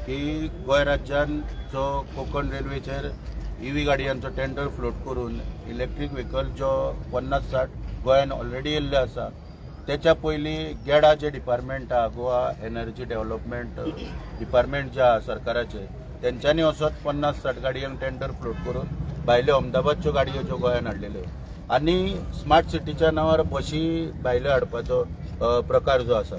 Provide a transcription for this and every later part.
की गोंय राज्यान जो कोकण रेल्वेचेर EV गाडयांचो टेंडर फ्लोट करून इलेक्ट्रीक व्हेकल जो 50-60 गोंयान ऑलरेडी येयल्ले आसा त्याच्या पयलीं गेडा जे डिपार्टमेंट आहा गोवा एनर्जी डेव्हलपमेंट डिपार्टमेंट जे आहा सरकाराचे तेंच्यांनी असोच 50-60 गाडयांक टेंडर फ्लोट करून भायल्यो अहमदाबादच्यो गाडयो ज्यो गोंयान हाडलेल्यो आनी स्मार्ट सिटीच्या नांवार बशी भायल्यो हाडपाचो प्रकार जो आसा।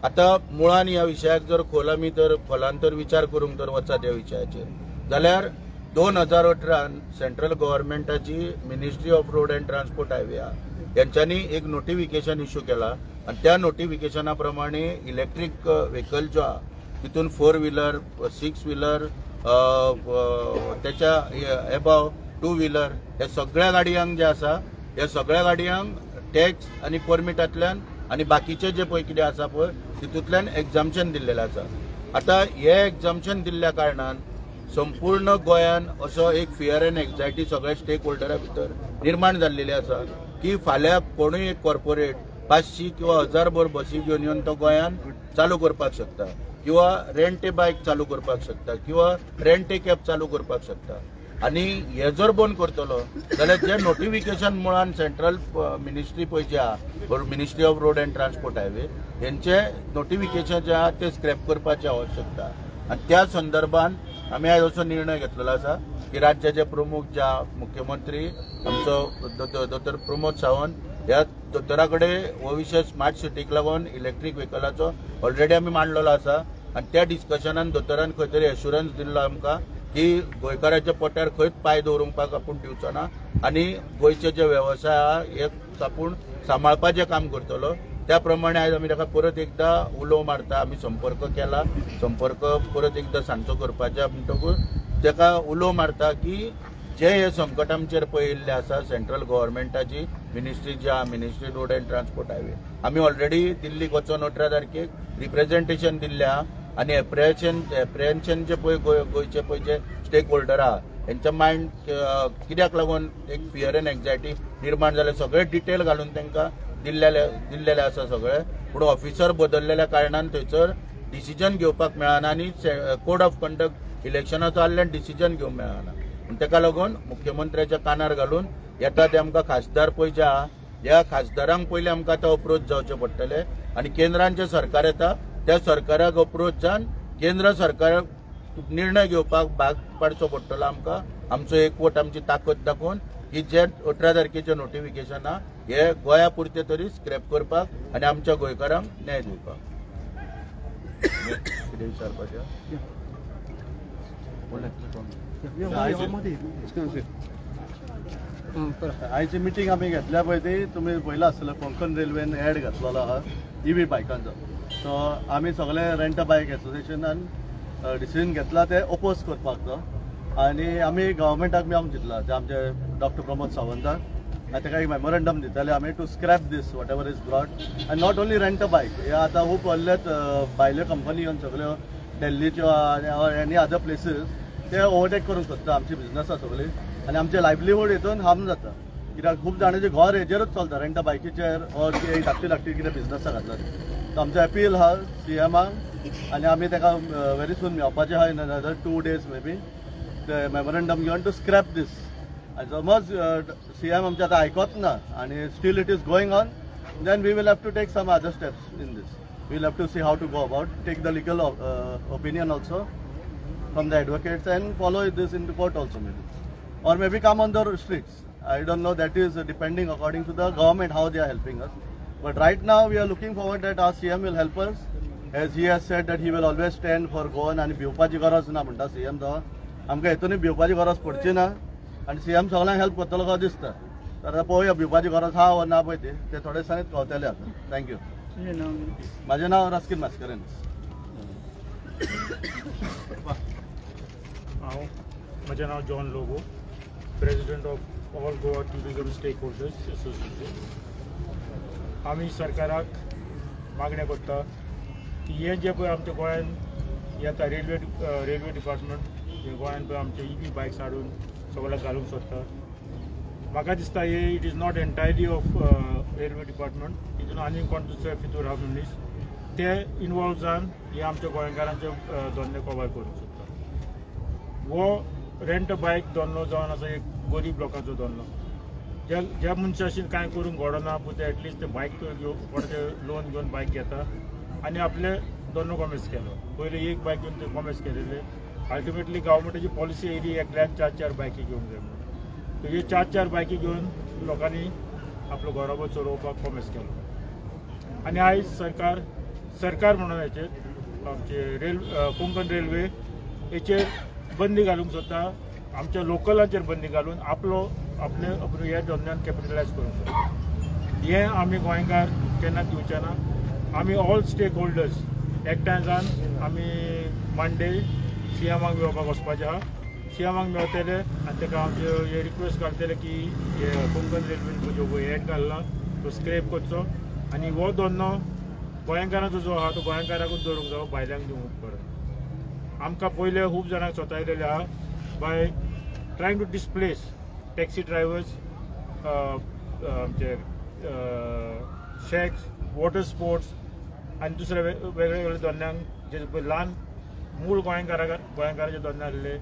आता मुळान ह्या विशयाक जर खोलान तर विचार करूंक तर वचात ह्या विशयाचेर जाल्यार 2018 सेंट्रल गव्हर्नमेंटाची ministry of road and transport highway यांच्यानी एक नोटिफिकेशन इश्यू केला आणि त्या नोटिफिकेशना प्रमाणे इलेक्ट्रिक व्हेकल जो आहे तितून 4 व्हीलर 6 व्हीलर त्याच्या एबाव 2 व्हीलर या सगळ्या गाडयांक जे आसा या सगळ्या गाडयांक टॅक्स आणि परमिटांतल्यान आणि बाकीचे जे पळय कितें आसा पळय तितूंतल्यान एक्झाम्पशन दिल्लेलें आसा। आता हे एक्झाम्पशन दिल्ल्या कारणान संपूर्ण गोंयान असो एक फियर एंड एंग्जायटी सगळ्या स्टेक होल्डरा भितर निर्माण जाल्लेली आसा की फाल्यां कोणूय एक कॉर्पोरेट 500 किंवा 1000 भर बसी घेवन येवन तो गोंयान चालू करपाक शकता किंवा रेंट ए बायक चालू करपाक शकता किंवा रेंट ए कॅब चालू करपाक शकता आणि हे जर बंद करतलो जाल्यार जे नोटिफिकेशन मुळान सेंट्रल मिनिस्ट्री पळय जे आहा ministry of road and transport highway हेंचे नोटिफिकेशन जे आहा ते स्क्रॅप करपाची आवश्यकता आणि त्या संदर्भात आम्ही आज असो निर्णय घेतलेलो आसा की राज्याचे प्रमुख ज्या मुख्यमंत्री आमचो दोतोर प्रमोद सावंत ह्या दोतोराकडे हो विषय स्मार्ट सिटीक लागून इलेक्ट्रीक व्हेकलाचो ऑलरेडी आमी मांडलेलो आसा आणि त्या डिस्कशनान दोतोरान खंय तरी एश्युरन्स दिल्लो आमकां की गोंयकाराच्या पोट्यार खंयच पांय दवरूंक आपूण दिवचो ना आनी गोंयचे जे वेवसाय आहा हे आपूण सांबाळपाचें काम करतलो। त्या प्रमाणे आज आमी ताका परत एकदा उलो मारता आमी संपर्क केला संपर्क परत एकदा सांचो करपाचे म्हणटकूच ताका उलो मारता की जे हे संकट आमचेर पळयिल्ले आसा सेंट्रल गव्हर्नमेंटाची मिनिस्ट्री जी आहा ministry road and transport highway आमी ऑलरेडी दिल्लीक वचून 18 तारखेक रिप्रेझेंटेशन दिल्लें आहा आनी एप्रिहेन्शन जे पळय गोंयचे पळय जे स्टेक होल्डर आहा हेंच्या मायंड कित्याक लागून एक फियर एंड एंग्जायटी निर्माण जाले सगळे डिटेल घालून तांकां दिल्लेले आसा सगळे पूण ऑफिसर बदललेल्या कारणान थंयसर डिसिजन घेवपाक मेळना आनी कोड ऑफ कंडक्ट इलेक्शनाचो आसल्यान डिसिजन घेवंक मेळना आनी ताका लागून मुख्यमंत्र्याच्या कानार घालून येता ते आमकां खासदार पळय जे आहा ह्या खासदारांक पयलीं आमकां आतां अप्रोच जावचें पडटलें आनी केंद्रान जें सरकार येता त्या सरकाराक अप्रोच जावन केंद्र सरकार निर्णय घेवपाक भाग पाडचो पडटलो आमकां आमचो एकवट आमची ताकद दाखोवन की जे 18 तारखेचे नोटिफिकेशन आहा हे गोंया पुरते तरी स्क्रॅप करपाक आनी आमच्या गोंयकारांक न्याय दिवपाक। कितें विचारपाचें आयची मिटींग आमी घेतल्या पळय ती तुमी पळयला आसतलें कोंकण रेल्वेन एड घातलेलो आहा EV बायकांचो सो आमी सगळे रेंट बायक एसोसिएशनान डिसिजन घेतला ते ओपोज करपाक तो आनी आमी गव्हर्मेंटाक मेळोंक चिंतला जे आमचे डॉक्टर प्रमोद सावंताक आनी ताका एक मेमोरेंडम दिताले आमी to scrap this whatever is brought आनी not only rent a bike हे आतां खूब व्हडलेत भायल्यो कंपनी येवन सगळ्यो दिल्लीच्यो आनी एनी अदर प्लेसीस ते ओवरटेक करूंक सोदता आमची बिजनसां सगळी आनी आमचे लायव्हलीहूड हितून हार्म जाता कित्याक खूब जाणांचें घर हेजेरूच चलता रेंट अ बायकीचेर ऑर धाकटी कितें बिजनसां घातला सो आमचो अपील आहा CMाक आनी आमी ताका व्हेरी सून मेळपाचें आहा in another 2 days may be ते मेमोरेंडम घेवन टू स्क्रॅप दीस आनी समज CM आमचे आतां आयकत ना आनी still it is going on then we will have to take some other steps in this we will have to see how to go about take the legal opinion also from the advocates and follow this in the court also maybe or maybe come on the streets. I don't know, that is depending according to the government how they are helping us. But right now we are looking forward that our CM will help us, as he has said that he will always stand for Goan and भिवपाची गरज ना म्हणटा CM तो आमकां हेतून भिवपाची गरज पडची ना आनी CM सगळ्यांक हेल्प करतलो कसो दिसता तर पळोवया भिवपाची गरज हा वा ना पळय ते थोडे दिसांनीच कळटले आता। थँक्यू। माझे नाव रस्किन मास्करेन। माझे नाव John Lobo, president of all Goa tourism stake holders association. आम्ही सरकाराक मागण्या करता की हे जे पळय आमच्या गोंयान येता रेल्वे डिपार्टमेंट गोंयान पळय आमचे EV बायक्स हाडून सगळ्याक घालूंक सोदता। म्हाका दिसता हे it is not entirely of railway department, तितून आनी कोण दुसरे भितर आहा मनीस ते इन्वॉल्व जावन हे आमच्या गोंयकारांचे धंदे कवर करूंक सोदता। वो रेंट बायक धंदो जावन आसा एक गरीब लोकांचो धंदो। ज्या मनशांशीन कांय करूंक घडना पूण ते एटलिस्ट ते बायक कोणाचे लोन घेवन बायक घेता आनी आपले धंदो कॉमेस केलो। पयलीं एक बायक घेवन ते कॉमेस केलेले, अल्टिमेटली गव्हर्मेंटाची पॉलिसी येयली एकल्याक 4-4 बायकी घेवंक जाय म्हणून। तर हे 4-4 बायकी घेवन लोकांनी आपलो घरोबो चलोवपाक कॉमेस केलो। आनी आयज सरकार म्हणून हेचेर आमचे कोंकण रेल्वे हेचेर बंदी घालूंक सोदता, आमच्या लोकलांचेर बंदी घालून आपले ह्या धंद्यान कॅपिटलायज करूंक सोदता। हे आमी गोंयकार केन्ना दिवचे ना। आमी ऑल स्टेक होल्डर्स एकठांय जावन आमी मांडे सीएमाक मेळपाक वचपाचें आहा। सीएमाक मेळटले आनी ताका आमचे हे रिक्वेस्ट घालतले की हे कोंकण रेल्वेन जो हेड घालना तो स्क्रॅप करचो आनी हो धंदो गोंयकारांचो जो आहा तो गोंयकारांकूच दवरूंक जावो, भायल्यांक दिवंक परत। आमकां पयले खूब जाणांक स्वतायलेले आहा by trying to displace taxi drivers, आमचे शेक्स, वॉटर स्पोर्ट्स आनी दुसरे वेगळे धंद्यांक जे ल्हान मूळ गोंयकाराचे धंदे आसले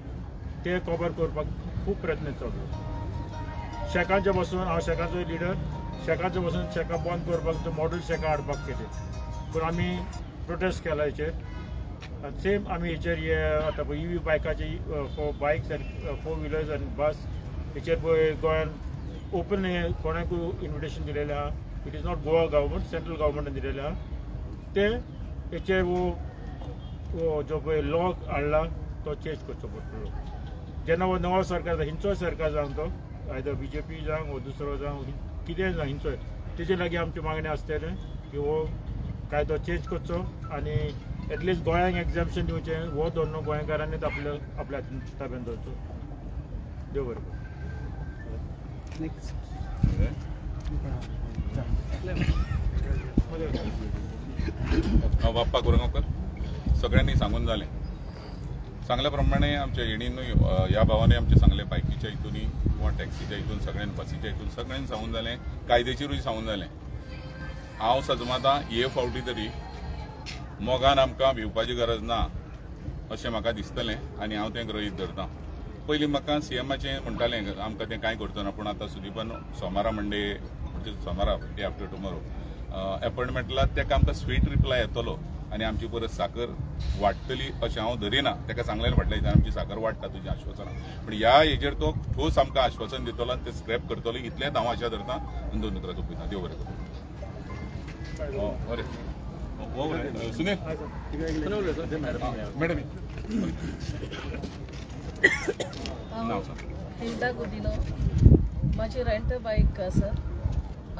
ते कवर करपाक खूब प्रयत्न चालू। शेकांचे बसून हांव शेकाचो लिडर, शेकांचे बसून शेकां बंद करपाक मॉडल शेकां हाडपाक केले, पूण आमी प्रोटेस्ट केला हेचेर। सेम आमी हेचेर हे आतां पळय EV बायकाचे फॉर बायक्स एंड 4 व्हिलर्स आनी बस हेचेर पळय गोंयान ओपन हे कोणाकूय इन्विटेशन दिलेलें आहा। It is not Goa government, central गव्हर्मेंटान दिलेलें आहा। ते हेचेर वो जो पळय लॉ हाडला तो चेंज करचो पडटलो। जेन्ना हो नवो सरकार हिंचोय सरकार जावं तो आयदर BJP जावं वो दुसरो जावं कितेंय जावं हिंचोय, तेजे लागीं आमचे मागणी आसतले की हो कायदो चेंज करचो आनी एटलिस्ट गोंयांक एक्झाम्पशन दिवचें, हो धंदो गोंयकारांनीच आपल्या ताब्यान दवरचो। देव बरें करूं। बाप्पा कुरगांवकर सगळ्यांनी सांगून जालें, सांगल्या प्रमाणे आमच्या येणीनूय ह्या भावाने आमचे सांगले बायकीच्या हितूनी किंवा टॅक्सीच्या हितून सगळ्यांनी बसीच्या हितून सगळ्यांनी सांगून जालें, कायद्याचेरूय सांगून जालें। हांव सजमाता हे फावटी तरी मोगान आमकां भिवपाची गरज ना अशें म्हाका दिसतलें आनी हांव तें गृहीत धरतां। पयलीं म्हाका सीएमाचें म्हणटालें आमकां तें कांय करचो ना, पूण आतां सुदीपान सोमारा मंडे म्हणजे सोमारा डे आफ्टर टुमोरो अपॉयंटमेंटला ताका आमकां स्वीट रिप्लाय येतलो आनी आमची परत साकर वाडटली अशें हांव धरिना। ताका सांगलेलें फाटल्या आमची साकर वाडटा तुजें आश्वासनां, पूण ह्या हेजेर तो ठोस आमकां आश्वासन दितलो आनी तें स्क्रॅप करतलो इतलेंच हांव आशा धरतां आनी दोन उतरां सोंपयतां। देव बरें करूं। बरें सुनील मॅडम नाव सांग। हिल्डा गुदिनो, माझी रेंट बायक आसा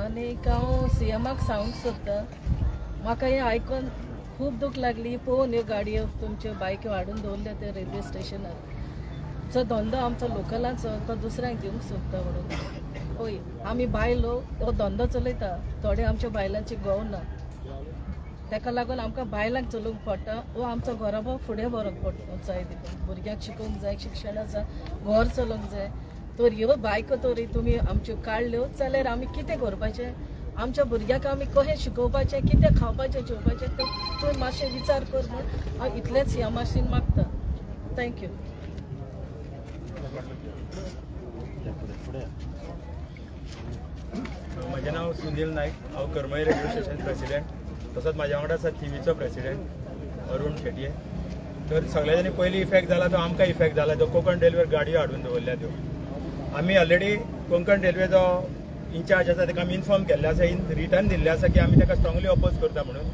आनी हांव सीएमाक सांगूंक सोदतां म्हाका हें आयकून खूब दूख लागली पळोवन ह्यो गाडयो तुमच्यो बायक्यो हाडून दवरल्यो ते रेल्वे स्टेशनार। जो धंदो आमचो लोकलांचो तो दुसऱ्यांक दिवंक सोदता म्हणून। पळय आमी बायलो हो धंदो चलयता, थोडे आमच्या बायलांची घोव ना, ताका लागून आमकां बायलांक चलोवंक पडटा वो आमचो घरोबो फुडें व्हरोंक जाय, देखून भुरग्यांक शिकोवंक जाय, शिक्षणाचा घर चलोवंक जाय। तर ह्यो बायको तरी तुमी आमच्यो काडल्यो जाल्यार आमी कितें करपाचें, आमच्या भुरग्यांक आमी कशें शिकोवपाचें, कितें खावपाचें जेवपाचें तें तूं मातशें विचार कर म्हूण हांव इतलेंच ह्या मातशें मागता। थँक्यू। म्हजें नांव सुनील नायक, हांव करमई रेल्वे स्टेशन प्रेसिडेंट, तसोच म्हाज्या वांगडा आसा थिवीचो प्रेसिडेंट अरुण शेटये। तर सगळ्यांनी पयलीं इफेक्ट जाला तो आमकां इफेक्ट जाला, जो कोंकण रेल्वेर गाडयो हाडून दवरल्या त्यो। आमी ऑलरेडी कोंकण रेल्वेचो इंचार्ज आसा ताका आमी इन्फॉर्म केल्ले आसा, रिटर्न दिल्ले आसा की आमी ताका स्ट्रॉंगली अपोज करता म्हणून।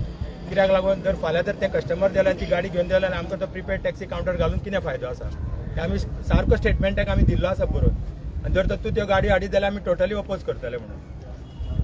कित्याक लागून जर फाल्यां जर ते कस्टमर जाल्यार ती गाडी घेवन जाल्यार आमकां तो प्रिपेड टॅक्सी कावंटर घालून कितें फायदो आसा, ते आमी सारको स्टेटमेंटाक आमी दिल्लो आसा बरोवन। आनी जर तूं त्यो गाडी हाडीत जाल्यार आमी टोटली अपोज करतले म्हणून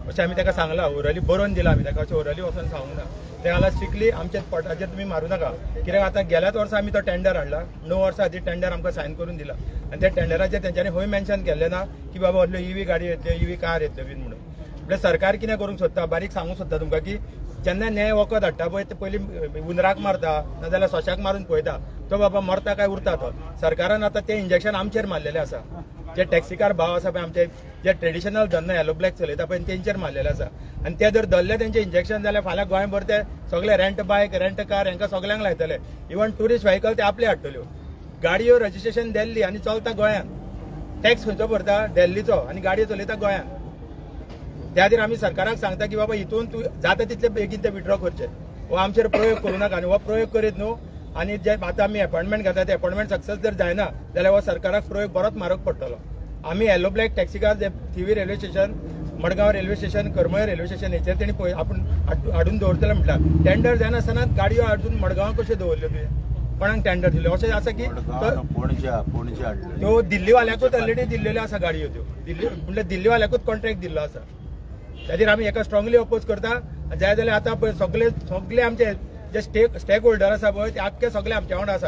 अशें आमी ताका सांगलां, ओरली बरोवन दिला आमी ताका, अशें ओरली वचून सांगूंक ना। ते जाल्यार स्ट्रिक्टली आमच्या पोटाचेर तुमी मारूं नाका, कित्याक आतां गेल्याच वर्सा आमी तो टेंडर हाडला, 9 वर्सां आदी टेंडर आमकां सायन करून दिला आनी त्या टेंडराचेर तेंच्यांनी खंय मेन्शन केल्लें ना की बाबा असल्यो EV गाडी येतल्यो, EV कार येतल्यो बीन म्हणून। म्हणजे सरकार कितें करूंक सोदता, बारीक सांगूंक सोदता तुमकां की जेन्ना न्याय वखद हाडटा पळय ते पयलीं उंदराक मारता नाजाल्यार सोंशाक मारून पळयता तो बाबा मरता काय उरता तो। सरकारान आतां तें इंजेक्शन आमचेर मारलेलें आसा, जे टॅक्सीकार भाव आसा पळय आमचे जे ट्रेडिशनल धंदो येलो ब्लॅक चलयता पळय तेंचेर मारलेले आसा आनी ते जर धरले तेंचे इंजेक्शन जाल्यार फाल्यां गोंयभर ते सगळे रेंट बायक रेंट कार हांकां सगळ्यांक लायतले इवन ट्युरिस्ट व्हेकल ते आपले हाडटल्यो गाडयो रजिस्ट्रेशन दिल्ली आनी चलता गोंयांत टॅक्स खंयचो भरता दिल्लीचो आनी गाडयो चलयता गोंयांत त्या खातीर आमी सरकाराक सांगता की बाबा हितून तूं जाता तितले बेगीन ते विड्रॉ करचे हो आमचेर प्रयोग करूं नाका आनी हो प्रयोग करीत न्हू आनी जे आतां आमी अपॉइंटमेंट घेता ते अपॉइंटमेंट सक्सेस जर जायना जाल्यार हो सरकाराक प्रयोग बरोच म्हारग पडटलो आमी येलो ब्लॅक टॅक्सीकार जे Thivim railway station Madgaon railway station Karmali railway station हेचेर तेणी आपूण हाडून दवरतले म्हटल्यार टेंडर जायनासतना गाडयो हाडून मडगांव कश्यो दवरल्यो तुवें कोणाक टेंडर दिल्यो अशें आसा की त्यो दिल्लीवाल्याकूच ऑलरेडी दिल्लेल्यो आसा गाडयो त्यो दिल्ली म्हणल्यार दिल्लीवाल्याकूच कॉन्ट्रॅक्ट दिल्लो आसा त्या खातीर आमी हेका स्ट्रॉंगली अपोज करता जाय जाल्यार आतां पळय सगळे आमचे जे स्टेक होल्डर आसा पळय ते आख्खे सगळे आमच्या वांगडा आसा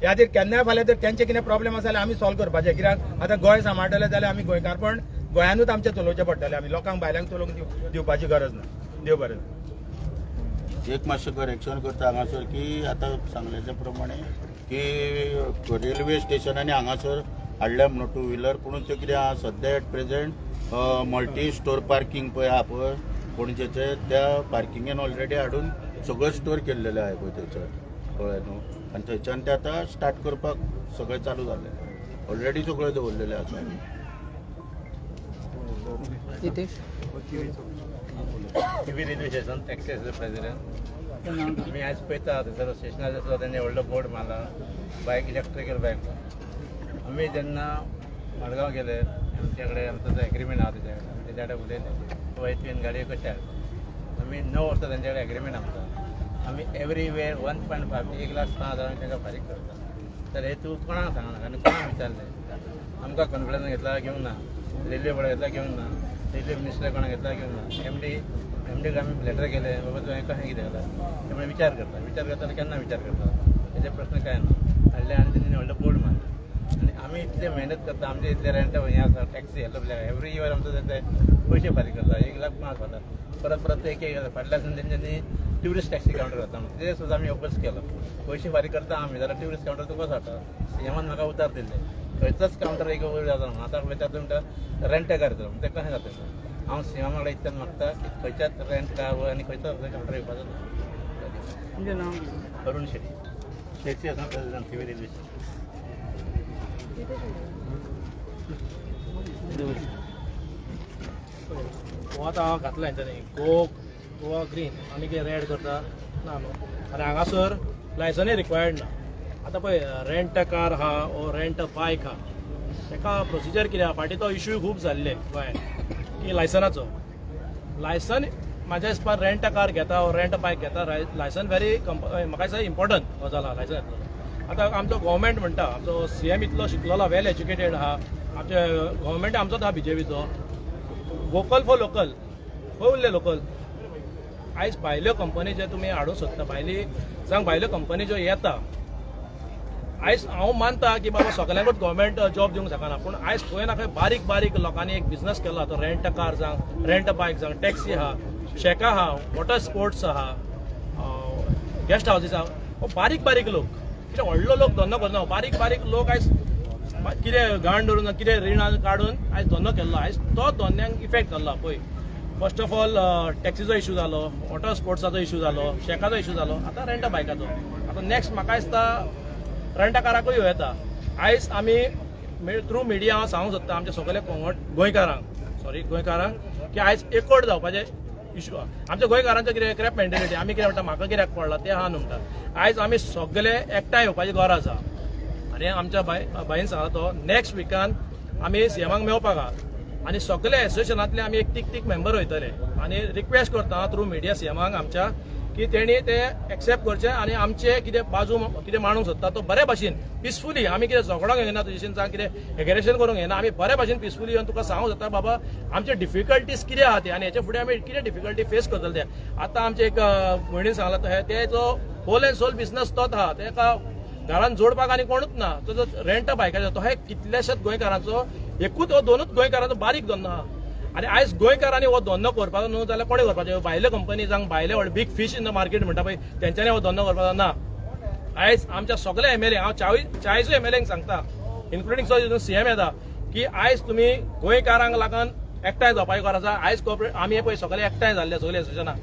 ह्या खातीर केन्नाय फाल्यां जर तेंचे कितें प्रॉब्लेम आसा जाल्यार आमी सॉल्व करपाचे कित्याक आतां गोंय सांबाळटले जाल्यार आमी गोंयकारपण गोंयानूच आमचें चलोवचें पडटलें आमी लोकांक भायल्यांक चलोवंक दिवपाची गरज ना देव बरें एक मातशें करेक्शन करता हांगासर की आतां सांगलेल्या प्रमाणे की रेल्वे स्टेशनांनी हांगासर हाडल्या म्हणून टू व्हिलर पूण ते कितें आहा सद्या at present multi storey parking पळय आहा पळय पणजेचे त्या पार्किंगेन ऑलरेडी हाडून सगळें स्टोर केल्लेलें आहा पळय थंयसर कळ्ळें न्हू आनी थंयच्यान ते आतां स्टार्ट करपाक सगळें चालू जालें ऑलरेडी सगळें दवरलेलें आसा Thivim railway station taxi president आमी आयज पळयता थंयसर स्टेशनार सुद्दां तेणी व्हडलो बोर्ड मारला बायक इलेक्ट्रिकल बायक आमी जेन्ना मडगांव गेले आमचे कडेन आमचो जो एग्रीमेंट आहा तेच्या कडेन उलयले पळय तुवें गाडयो कशें हाड आमी 9 वर्सां तेंचे कडेन एग्रीमेंट आमचा आमी एवरी वेर 1.5 ते 1,06,000 तांकां फारीक करता तर हे तूं कोणाक सांगना आनी कोणाक विचारलें आमकां कॉन्फिडन्स घेतला घेवंक ना रेल्वे बोर्ड घेतला घेवंक ना रेल्वे मिनिस्टर कोणाक घेतला घेवंक ना एमडीक आमी लेटर केले बाबा तुवें कशें कितें केलां त्यामुळे विचार करता केन्ना विचार करता हेजे प्रश्न काय ना हाडले आनी तेणी व्हडलो बोर्ड मारले आनी आमी इतले मेहनत करता आमचे इतले रेंट हें आसा टॅक्सी येलो एवरी इयर आमचो ते पयशे फारीक करता 1,05,000 जाता परत एक फाटल्या दिसान तेंच्यांनी ट्युरिस्ट टॅक्सी कावंटर घातला ते सुद्दां आमी ओपोज केलो पयशे फारीक करता आमी जाल्यार ट्युरिस्ट कावंटर तुका हाडटा सीएमान म्हाका उतार दिल्ले खंयचोच कावंटर एक वयर जाता आतां पळयता तुमकां रेंट कार तर तें कशें जाता हांव सीएमा वांगडा इतल्यान मागता की खंयच्याच रेंट कार आनी खंयचोच कावंटर येवपाचो म्हणजे नांव अरुण शेट्टी टॅक्सी आसा प्रेसिडेंट थिवी रेल्वे हो आतां हांव घातला हेंच्यांनी गोवा ग्रीन आनी कितें रेड करता ना न्हू आनी हांगासर लायसनूय रिक्वायर्ड ना आतां पळय रेंट कार आहा वो रेंट बायक आहा तेका प्रोसिजर कितें आहा फाटीं तो इश्यू खूब जाल्ले गोंयांत की लायसनाचो लायसन म्हाज्या हिसपान रेंट कार घेता वो रेंट बायक घेता लायसन व्हेरी म्हाका दिसता इम्पॉर्टंट गजाल आहा लायसन घेतलो आतां आमचो गव्हर्मेंट म्हणटा आमचो सीएम इतलो शिकलेलो वेल एज्युकेटेड आहा आमचे गव्हर्मेंट आमचोच आहा बीजेपीचो वोकल फॉर लोकल खंय उरले लोकल आयज भायल्यो कंपनी जे तुमी हाडूंक सोदता भायल्यो कंपनी ज्यो येता आयज हांव मानता की बाबा सगळ्यांकूच गव्हर्मेंट जॉब दिवंक शकना पूण आयज खंय ना खंय बारीक बारीक लोकांनी एक बिझनस केला तो रेंट कार जावं रेंट बायक जावं टॅक्सी आहा शेकां आहा वॉटर स्पोर्ट्स आहा गेस्ट हावजीस आहा बारीक बारीक लोक कितें व्हडलो लोक धंदो करना बारीक बारीक लोक आयज कितें घाण धरून कितें रिणां काडून आयज धंदो केल्लो आयज तो धंद्यांक इफेक्ट जाल्लो पळय फर्स्ट ऑफ ऑल टॅक्सीचो इश्यू जालो वॉटर स्पोर्ट्साचो इश्यू जालो शेकाचो इश्यू जालो आतां रेंट बायकाचो आतां नेक्स्ट म्हाका दिसता रेंटा काराकूय येता आयज आमी थ्रू मिडिया हांव सांगूंक सोदता आमचे सगळे गोंयकारांक की आयज एकवट जावपाचे इश्यू आहा आमच्या गोंयकारांचो कितें क्रॅप मेंटेलिटी आमी कितें म्हणटा म्हाका कित्याक पडला तें आहा न्हू म्हणटा आयज आमी सगळे एकठांय येवपाची गरज आहा आनी आमच्या बाईन सांगला तो नेक्स्ट विकान आमी सीएमाक मेळपाक आहा आनी सगळे एसोसिएशनांतले आमी एक तीक मेंबर वयतले आनी रिक्वेस्ट करता थ्रू मिडिया सीएमाक आमच्या की तेणी ते एक्सेप्ट करचे आनी आमचे कितें बाजू कितें मांडूंक सोदता तो बरे भाशेन पिसफुली आमी कितें झगडोंक येना तुजेशीन जावं कितें एग्रेशन करूंक येना आमी बरे भाशेन पिसफुली येवन तुका सांगूंक सोदता बाबा आमचे डिफिकल्टीज कितें आहा ते आनी हेचे फुडें आमी कितें डिफिकल्टी फेस करतले ते आतां आमचे एक भयणीन सांगला तो ते जो होल एंड सोल बिझनस तोच आहा तेका घरान जोडपाक आनी कोणूच ना तो जो रेंट बायकाचो तो हे कितलेशेच गोंयकारांचो एकूच हो दोनूच गोंयकारांचो बारीक धंदो आहा आनी आयज गोंयकारांनी हो धंदो करपाचो न्हू जाल्यार कोणें करपाचें भायल्यो कंपनी जावं भायले व्हड big fish in the market म्हणटा पळय तेंच्यांनी हो धंदो करपाचो ना आयज आमच्या सगळे एमएलए हांव 40 एमएलएंक सांगता इन्क्लुडींग सीएम येता की आयज तुम्ही गोंयकारांक लागून एकठांय जावपाची गरज आसा. आयज कॉर्पोरेट आमी पळय सगळे एकठांय जाल्ले सगळे एसोसिएशनां.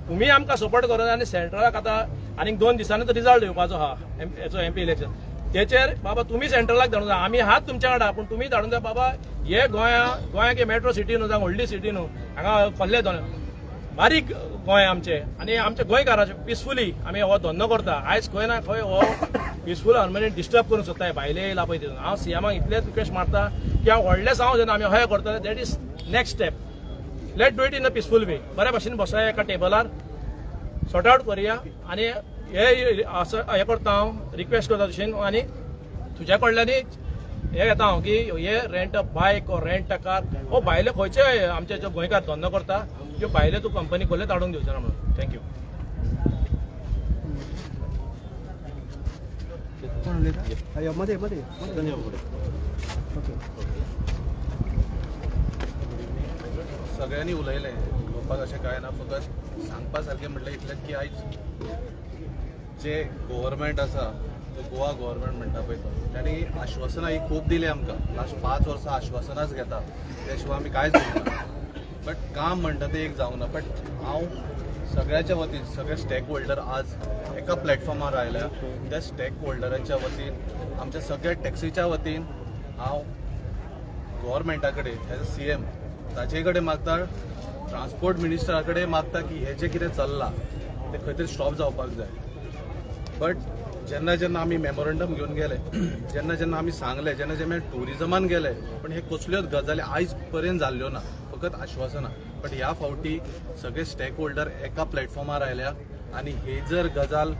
तुम्ही आमकां सपोर्ट करून आनी सेंट्रलाक आतां आनीक 2 दिसांनी तो रिजल्ट येवपाचो आहा हेचो MP इलेक्शन. तेचेर बाबा तुम्ही सेंट्रलाक धाडून जाय. आमी आहात तुमच्या वांगडा पूण तुम्ही धाडून जाय बाबा. हे गोंयाक मेट्रो सिटी न्हू जावं व्हडली सिटी न्हू हांगा खोल्ले बारीक गोंय आमचे आनी आमच्या गोंयकारांचे पिसफुली आमी हो धंदो करता. आयज खंय ना खंय हो पिसफूल हार्मनी डिस्टर्ब करूंक सोदता भायले येयला पळय तितून. हांव सीएमाक इतलेच रिक्वेस्ट मारता की हांव व्हडलें सांगू जेन्ना आमी अशें करतले that is next step. Let do it in a peaceful way. बऱ्या भशेन बसया एका टेबलार सॉर्ट आउट करुया आनी हे करता हांव रिक्वेस्ट करता तशें आनी तुज्या कडल्यानी हे घेता हांव की हे रेंट अ बायक और रेंट अ कार हो भायले खंयचे आमचे जो गोंयकार धंदो करता त्यो भायले तूं कंपनी खोले धाडून दिवचे ना म्हणून. थँक्यू. सगळ्यांनी उलयलें उलोवपाक अशें कांय ना. फकत सांगपा सारकें म्हटलें इतलें की आयज जे गव्हर्मेंट आसा जो गोवा गव्हर्मेंट म्हणटा पळय तो तांणी आश्वासनां ही खूब दिली आमकां. लास्ट 5 वर्सां आश्वासनांच घेता त्या शिवाय आमी कांयच करना. बट काम म्हणटा तें एक जावना. बट हांव सगळ्याच्या वतीन सगळे स्टेक होल्डर आज एका प्लॅटफॉर्मार आयल्या. त्या स्टेक होल्डरांच्या वतीन आमच्या सगळ्या टॅक्सीच्या वतीन हांव गव्हर्मेंटा कडेन एज अ CM ताचे कडेन मागता, ट्रान्सपोर्ट मिनिस्टरा कडेन मागता की हे जे कितें चल्लां तें खंय तरी स्टॉप जावपाक जाय. बट जेन्ना जेन्ना आमी मेमोरंडम घेवन गेले, जेन्ना जेन्ना आमी सांगले, जेन्ना जेन्ना टुरिजमान गेले, पण हे कसल्योच गजाली आयज पर्यंत जाल्ल्यो ना, फकत आश्वासनां. बट ह्या फावटी सगळे स्टेक होल्डर एका प्लॅटफॉर्मार आयल्या आनी ही जर गजाल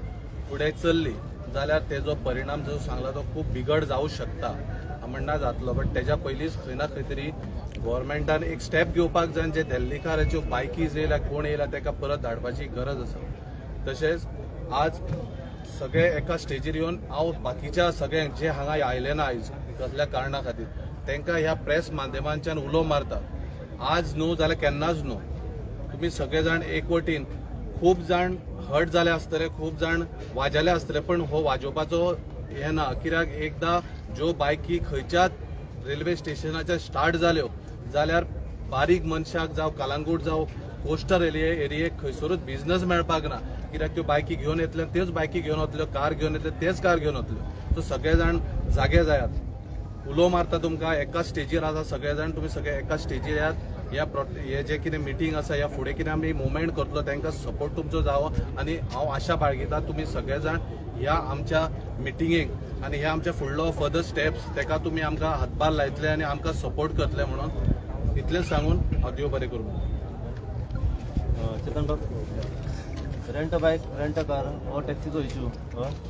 फुडें चल्ली जाल्यार तेजो परिणाम जो सांगला तो खूब बिगड जावंक शकता. म्हणना जातलो. बट तेज्या पयलींच खंय ना खंय तरी गव्हर्मेंटान एक स्टेप घेवपाक जाय. जे दिल्लीकाराच्यो बायकीज येयल्या कोण येयला ताका परत धाडपाची गरज आसा. तशेंच आज सगळे एका स्टेजीर येवन हांव बाकीच्या सगळ्यांक जे हांगा आयले ना आयज कसल्या कारणां खातीर तांकां ह्या प्रेस माध्यमांच्यान उलो मारता. आज न्हू जाल्यार केन्नाच न्हू. तुमी सगळे जाण एकवटीन खूब जाण हर्ट जाले आसतले, खूब जाण वाजले आसतले, पण हो वाजोवपाचो हे ना. कित्याक एकदां ज्यो बायकी खंयच्याच रेल्वे स्टेशनाच्या स्टार्ट जाल्यो जाल्यार बारीक मनशाक जावं कलांगूट जावं कोस्टल एरियेक खंयसरूच बिझनस मेळपाक ना. कित्याक त्यो बायकी घेवन येतल्यो त्योच बायकी घेवन वतल्यो, कार घेवन येतल्यो तेच कार घेवन वतल्यो. सो सगळे जाण जागे जायात. उलो मारता तुमकां एका स्टेजीर आसा सगळे जाण. तुमी सगळे एका स्टेजीर येयात. हे जे कितें मिटींग आसा ह्या फुडें कितें आमी मुवमेंट करतलो तांकां सपोर्ट तुमचो जावो. आनी हांव आशा बाळगिता तुमी सगळे जाण ह्या आमच्या मिटिंगेक आनी ह्या आमच्या फुडलो फर्दर स्टेप्स ताका तुमी आमकां हातभार लायतले आनी आमकां सपोर्ट करतले म्हणून इतलेंच सांगून हांव देव बरें करूं. चेतन बाब, रेंट बायक, रेंट कार हो टॅक्सीचो इश्यू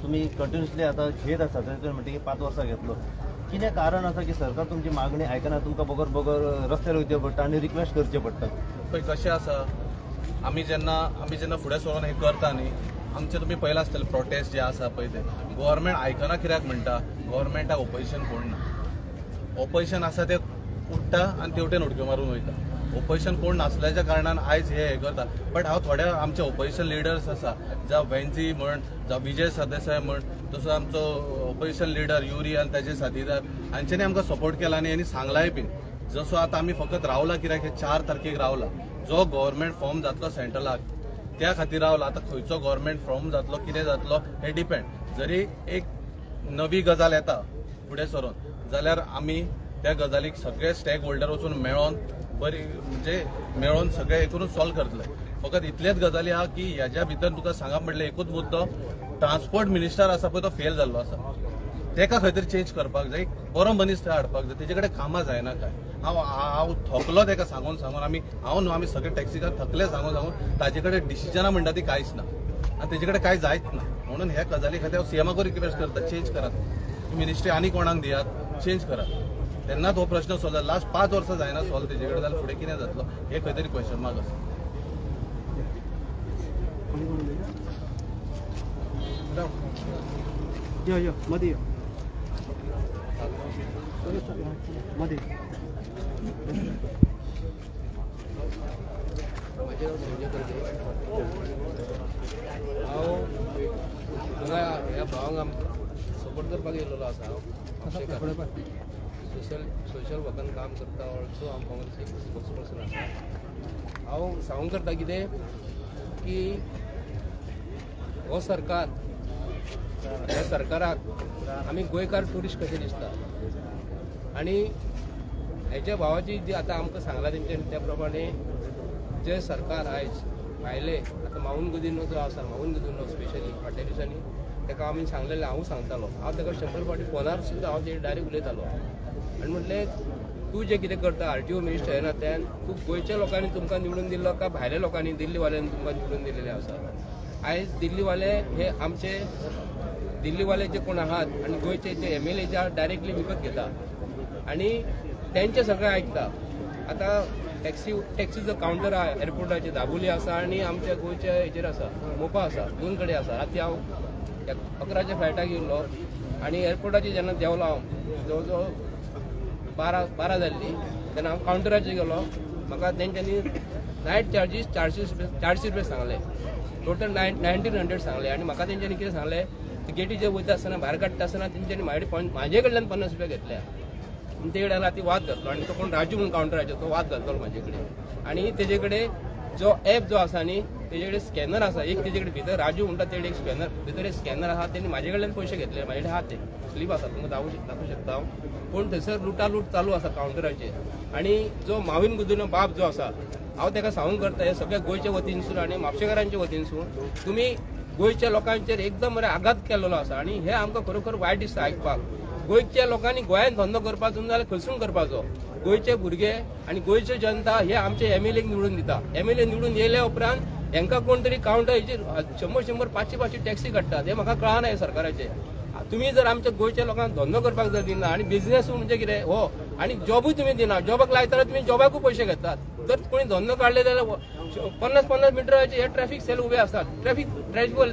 तुम्ही कंटिन्युअसली आता घेत आसा. तुम्ही म्हणटा की 5 वर्सां घेतलो. कितें कारण आसा की सरकार तुमची मागणी आयकना, तुमकां बगर बगर रस्त्यार वयचें पडटा आनी रिक्वेस्ट करचें पडटा. पळय कशें आसा, आमी जेन्ना फुडें सरून हे करता न्ही, आमचे तुमी पळयलां आसतलें प्रोटेस्ट जे आसा पळय ते गव्हर्मेंट आयकना. कित्याक म्हणटा गव्हर्मेंटाक ऑपोजिशन कोण ना. ऑपोजिशन आसा ते उठटा आनी तेवटेन उडक्यो मारून वयता. ऑपोजिशन कोण नासल्याच्या कारणान आयज हे करता. बट हांव थोड्या आमचे ऑपोजिशन लिडर्स आसा जावं वेन्झी म्हण जावं विजय सरदेसाय म्हण, तसो आमचो ऑपोजिशन लिडर युरी आनी ताचे साथीदार हांच्यांनी आमकां सपोर्ट केला आनी हेणी सांगलाय बीन. जसो आतां आमी फकत रावला कित्याक हे 4 तारखेक रावला. जो गव्हर्मेंट फॉर्म जातलो सेंट्रलाक त्या खातीर रावला. आतां खंयचो गव्हर्मेंट फॉर्म जातलो कितें जातलो हे डिपेंड. जरी एक नवी गजाल येता फुडें सरून जाल्यार आमी त्या गजालीक सगळे स्टेक होल्डर वचून मेळोन बरी म्हणजे मेळोन सगळे हे करून सॉल्व करतले. फकत इतलेच गजाली आहा की ह्याच्या भितर तुका सांगप म्हटलें एकूच मुद्दो, ट्रान्सपोर्ट मिनिस्टर आसा पळय तो फेल जाल्लो आसा. तेका खंय तरी चेंज करपाक जाय, बरो मनीस थंय हाडपाक जाय. तेजे कडेन कामां जायना काय. हांव थकलो तेका सांगून आमी हांव न्हू आमी सगळे टॅक्सीकार थकले सांगून ताजे कडेन डिसिजनां म्हणटा ती कांयच ना आनी तेजे कडेन कांय जायच ना. म्हणून ह्या गजाली खातीर हांव सीएमाक रिक्वेस्ट करता चेंज करात. मिनिस्ट्री आनी कोणाक दियात, चेंज करात. तेन्नाच हो प्रश्न सॉल्व जाता. लास्ट 5 वर्सां जायना सॉल्व तेजे कडेन जाल्यार फुडें कितें जातलो हे खंय तरी क्वेश्चन मार्क आसा. मदी हांव ह्या भावांक सपोर्ट करपाक येयल्लो आसा सोशल वर्कान काम करता ऑल्सो हांव काँग्रेसीक स्पोक्सपर्सन आसा। हांव सांगूंक करता कितें की हो सरकार ह्या सरकाराक आमी गोंयकार ट्युरिस्ट कशें दिसता आनी हेच्या भावाची जी आतां आमकां सांगला तेंच्यांनी त्या प्रमाणे जे सरकार आयज भायले आतां माऊंट गुदिनो जो आसा माऊंट गुदिनो स्पेशली फाटल्या दिसांनी ताका आमी सांगलेलें हांव सांगतालो हांव ताका 100 फावटी फोनार सुद्दां हांव तेजेर डायरेक्ट उलयतालो आनी म्हटलें तूं जें कितें करता RTO मिनिस्टर येनात्यान तूं गोंयच्या लोकांनी तुमकां निवडून दिल्लो काय भायल्या लोकांनी दिल्लीवाल्यांनी तुमकां निवडून दिलेलें आसा। आयज दिल्लीवाले हे आमचे दिल्लीवाले जे कोण आहात आनी गोंयचे जे MLA जे डायरेक्टली विकत घेता आनी तेंचे सगळें आयकता। आतां टॅक्सीचो कावंटर आहा एअरपोर्टाचेर दाबोली आसा आनी आमच्या गोंयच्या हेचेर आसा मोपा आसा, दोन कडेन आसा। राती हांव 11च्या फ्लायटाक येयल्लो आनी एअरपोर्टाचेर जेन्ना देंवलो हांव जवळ जवळ 12 जाल्ली तेन्ना हांव कावंटराचेर गेलो म्हाका तेंच्यांनी नायट चार्जीस 400 रुपया सांगले, टोटल 1900 सांगले आनी म्हाका तेंच्यांनी कितें सांगलें गेटीचेर वयता आसतना भायर काडटा आसतना तेंच्यांनी म्हाजे कडल्यान 50 रुपया घेतल्या। ते कडेन राती वाद घातलो आनी तो कोण राजू म्हणून कावंटराचो तो वाद घातलो म्हाजे कडेन आनी तेजे कडेन जो एप जो आसा न्ही तेजे कडेन स्कॅनर आसा एक तेजे कडेन भितर राजू म्हणटा तेजे एक स्कॅनर भितर एक स्कॅनर आहा तेणी म्हाजे कडल्यान पयशे घेतले म्हाजे कडेन आहा ते स्लीप आसा तुमकां दाखोवंक शकता हांव पूण थंयसर लुटालूट चालू आसा कावंटराचेर आनी जो माविन गुदिनो बाब जो आसा हांव ताका सांगूंक करता हे सगळ्या गोंयच्या वतीनसून आनी म्हापशेकारांच्या वतीनसून तुमी गोंयच्या लोकांचेर एकदम आघात केल्लो आसा आनी हे आमकां खरोखर वायट दिसता आयकपाक। गोंयच्या लोकांनी गोंयांत धंदो करपाचो जाल्यार खंयसून करपाचो। गोंयचे भुरगे आनी गोंयची जनता हे आमचे MLAक निवडून दिता। MLA निवडून येयल्या उपरांत हांकां कोण तरी कावंटराचेर 100 500 टॅक्सी काडटात हे म्हाका कळना हे सरकाराचे। तुम्ही जर आमच्या गोंयच्या लोकांक धंदो करपाक जर दिना आनी बिझनेस म्हणजे कितें हो आनी जॉबूय तुमी दिना जॉबाक लायतना तुमी जॉबाकूय पयशे घेतात। जर कोणी धंदो काडले जाल्यार 50 मिटराचे हे ट्रॅफिक सेल उबे आसात ट्रॅफिक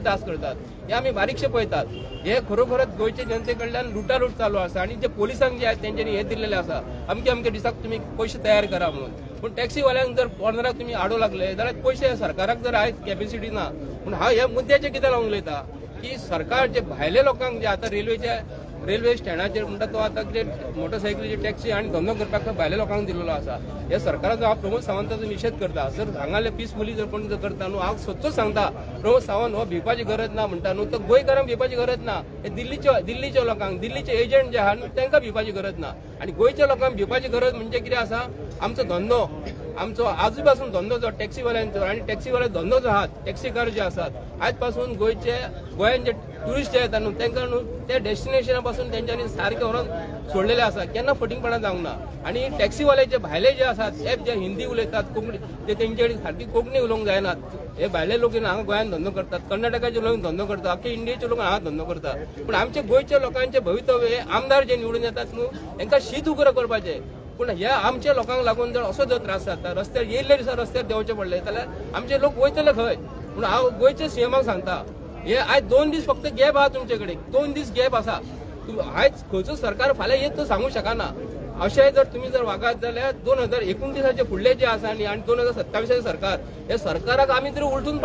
तास करतात हे आमी बारीकशे पळयतात। हे खरोखरच गोंयचे जनते कडल्यान लुटालूट चालू आसा आनी जे पोलिसांक जे आहेत तेंच्यांनी हे दिल्लेले आसा अमके दिसाक तुमी पयशे तयार करा म्हणून पूण टॅक्सीवाल्यांक जर कॉर्नराक तुमी आडो लागले जाल्यार पयशे सरकाराक जर आयज कॅपेसिटी ना पूण हांव ह्या मुद्द्याचे कितें लावूंक उलयता की सरकार जे भायले लोकांक जे आतां रेल्वे स्टँडाचेर म्हणटा तो आतां कितें मोटरसायकलीची टॅक्सी आनी धंदो करपाक भायल्या लोकांक दिल्लो आसा हे सरकाराचो हांव प्रमोद सावंताचो निशेध करता। जर हांगाले पीसफुली जर कोण करता न्हू हांव सच्चोच सांगता प्रमोद सावंत हो भिवपाची गरज ना म्हणटा न्हू तर गोंयकारांक भिवपाची गरज ना हे दिल्लीच्या लोकांक दिल्लीचे एजंट जे आहा न्हू तांकां भिवपाची गरज ना आनी गोंयच्या लोकांक भिवपाची गरज म्हणजे कितें आसा आमचो धंदो आमचो आजून पासून धंदो जो टॅक्सीवाल्यांचो आनी टॅक्सीवाले धंदो जो आहात टॅक्सीकार जे आसात आयज पासून गोंयान जे ट्युरिस्ट जे येता न्हू तांकां न्हू त्या डेस्टिनेशना पासून तेंच्यांनी सारके व्हरून सोडलेले आसा केन्ना फटींगपणां जावंक ना आनी टॅक्सीवाले जे भायले जे आसात हे जे हिंदी उलयतात कोंकणी ते तेंचे कडेन सारकी कोंकणी उलोवंक जायनात हे भायले लोक हांगा गोंयांत धंदो करतात कर्नाटकाचे लोक धंदो करतात अख्खे इंडियेचे लोक हांगा धंदो करतात पूण आमचे गोंयच्या लोकांचे भवितव्य हे आमदार जे निवडून येतात न्हू तांकां शीत उगरो करपाचें पूण ह्या आमच्या लोकांक लागून जर असो जर त्रास जाता रस्त्यार येयल्ले दिसा रस्त्यार देंवचे पडले जाल्यार आमचे लोक वयतले खंय पूण हांव गोंयच्या CMाक सांगता हे आयज 2 दीस फक्त गॅप आहा तुमचे कडेन 2 दीस गॅप आसा आयज खंयचो सरकार फाल्यां येत तो सांगू शकना अशें जर तुमी जर वागात जाल्यार 2029 फुडले जे आसा न्ही आनी 2027 सरकार हे सरकाराक आमी तरी उलटून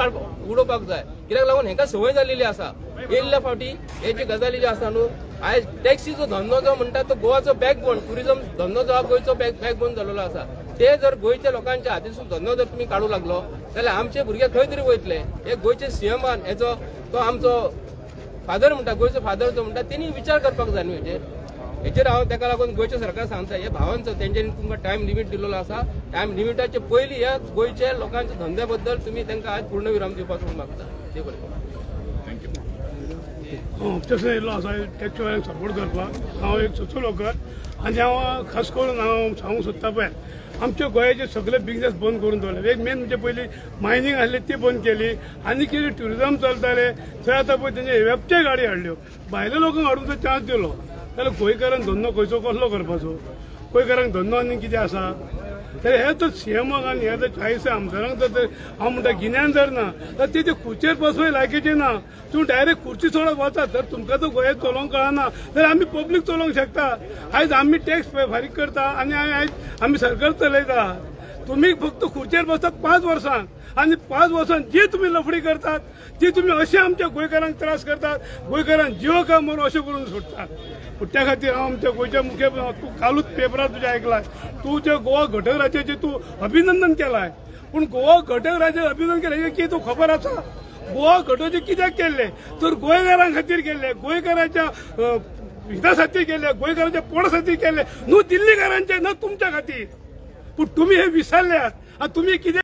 उडोवपाक जाय कित्याक लागून हेका संवय जाल्ली आसा येयल्ल्या फावटी हे जे गजाली जे आसा न्हू आयज टॅक्सीचो धंदो जो म्हणटा तो गोवाचो बॅकबोन ट्युरिजम धंदो जो गोंयचो बॅकबोन जाल्लो आसा ते जर गोंयच्या लोकांच्या हातीसून धंदो जर तुमी काडूंक लागलो जाल्यार आमचे भुरगे खंय तरी वयतले हे गोंयचे CMान हेचो तो आमचो फादर म्हणटा गोंयचो फादर जो म्हणटा तेणी विचार करपाक जाय न्हू हेचेर हांव ताका लागून गोंयच्या सरकार सांगता हे भावांचो तेंच्यांनी तुमकां टायम लिमीट दिल्लो आसा टायम लिमिटाचे पयलीं ह्या गोंयच्या लोकांच्या धंद्या बद्दल तुमी तांकां आयज पूर्ण विराम दिवपाक मागता देव बरें तसो येयल्लो आसा टॅक्सीवाल्यांक सपोर्ट करपाक हांव एक सोशल आनी हांव खास करून हांव सांगूंक सोदता पळय आमच्या गोंयाचे सगळे बिझनेस बंद करून दवरले एक मेन म्हणजे पयलीं मायनींग आसली ती बंद केली आनी कितें ट्युरिजम चलताले थंय आतां पळय तेंचे वेबचे गाडी हाडल्यो भायल्या लोकांक हाडून थंय चान्स दिलो जाल्यार गोंयकारांक धंदो खंयचो कसलो करपाचो गोंयकारांक धंदो आनी कितें आसा तर हे तर CMाक आनी हे तर 40 आमदारांक तर हांव म्हणटा गिन्यान जर ना तर तेजे खुर्चेर बसपय लायकीचे ना तूं डायरेक्ट खुर्ची सोडत वता तर तुमकां तो गोंयांत चलोवंक कळना जाल्यार आमी पब्लीक चलोवंक शकता आयज आमी टॅक्स फारीक करता आनी आयज आमी सरकार चलयता तुम्ही फक्त खुर्चेर बसतात 5 वर्सां आणि 5 वर्सां जी तुम्ही लफडी करतात ती तुम्ही असे आमच्या गोंयकारांक त्रास करतात, गोंयकारांक जिव का मरो अशें करून सोडतात. पूण त्या खातीर हांव आमच्या गोंयच्या मुखेल तूं कालूच पेपरार तुज्या आयकलाय, तूं जे गोवा घटक राज्याचें तूं अभिनंदन केलाय, पूण गोवा घटक राज्याचें अभिनंदन केलें की तूं खबर आसा गोवा घटोवचे कित्याक केल्ले तर गोंयकारां खातीर केल्ले, गोंयकारांच्या हिता खातीर केले, गोंयकारांच्या पोटा खातीर केले, न्हू दिल्लीकारांचे न तुमच्या खातीर. पूण तुम्ही हे विसरल्यात आणि तुम्ही कितें